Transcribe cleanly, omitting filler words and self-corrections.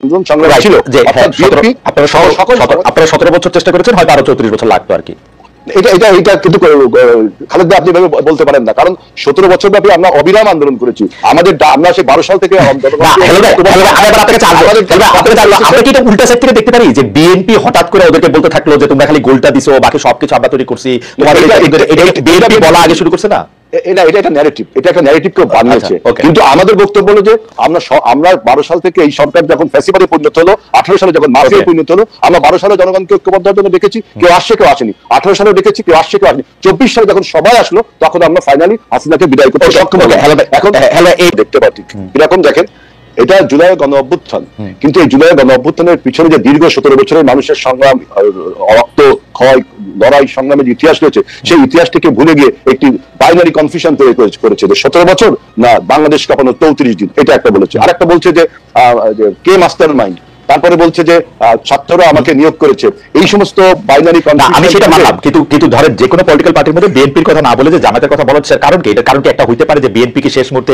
আন্দোলন সংগ্রাম ছিল, আপনারা 17 বছর চেষ্টা করেছেন, হয়তো আরো 34 বছর লাগতো আর কি। এটা কিন্তু খালেদ ভাই আপনি বলতে পারেন না, কারণ 17 বছর ব্যাপী আমরা অবিরাম আন্দোলন করেছি। আমরা সেই 12 সাল থেকে উল্টা সাইড থেকে দেখতে পারি যে বিএনপি হঠাৎ করে ওদেরকে বলতে থাকলো যে তোমরা খালি গোলটা দিছো, বাকি সবকিছু আমরা তৈরি করছি, বিএনপি বলা আগে শুরু করছে না। এটা একটা ন্যারেটিভ, এটা একটা ন্যারেটিভ কেউ বানিয়েছে। কিন্তু আমাদের বক্তব্য হলো যে আমরা 12 সাল থেকে এই সরকার যখন ফ্যাসিবাদে পরিণত হলো, 18 সালে যখন মাফিয়ায় পরিণত হলো, আমরা 12 সালে জনগণকে ঐক্যবদ্ধের জন্য দেখেছি, কেউ আসছে কেউ আসেনি। 18 সালে দেখেছি কেউ আসছে কেউ আসেনি। 24 সালে যখন সবাই আসলো, তখন আমরা ফাইনালি হাসিনাকে বিদায় করতে সক্ষম হলাম। এখন এই দেখতে পাচ্ছি এরকম দেখেন, এটা জুলাই গণ অভ্যুত্থান, কিন্তু এই জুলাই গণ অভ্যুত্থানের পিছনে যে দীর্ঘ 17 বছরের মানুষের সংগ্রাম, রক্ত ক্ষয়, লড়াই, সংগ্রামের যে ইতিহাস রয়েছে, সেই ইতিহাসটিকে ভুলে গিয়ে একটি বাইনারি কনফিউশন তৈরি করেছে যে 17 বছর না বাংলাদেশ কাঁপানো 34 দিন, এটা একটা বলেছে। আর একটা বলছে যে কে মাস্টার মাইন্ড, তারপরে বলছে যে ছাত্ররা আমাকে নিয়োগ করেছে। এই সমস্ত বাইনারি কনফিউশন আমি সেটা মানলাম, কিন্তু ধরেন যে কোনো পলিটিক্যাল পার্টির মধ্যে বিএনপির কথা না বলে যে জামাতের কথা বলা হচ্ছে, কারণ কি? এটা কারণ কি একটা হইতে পারে যে বিএনপি কি শেষ মুহূর্তে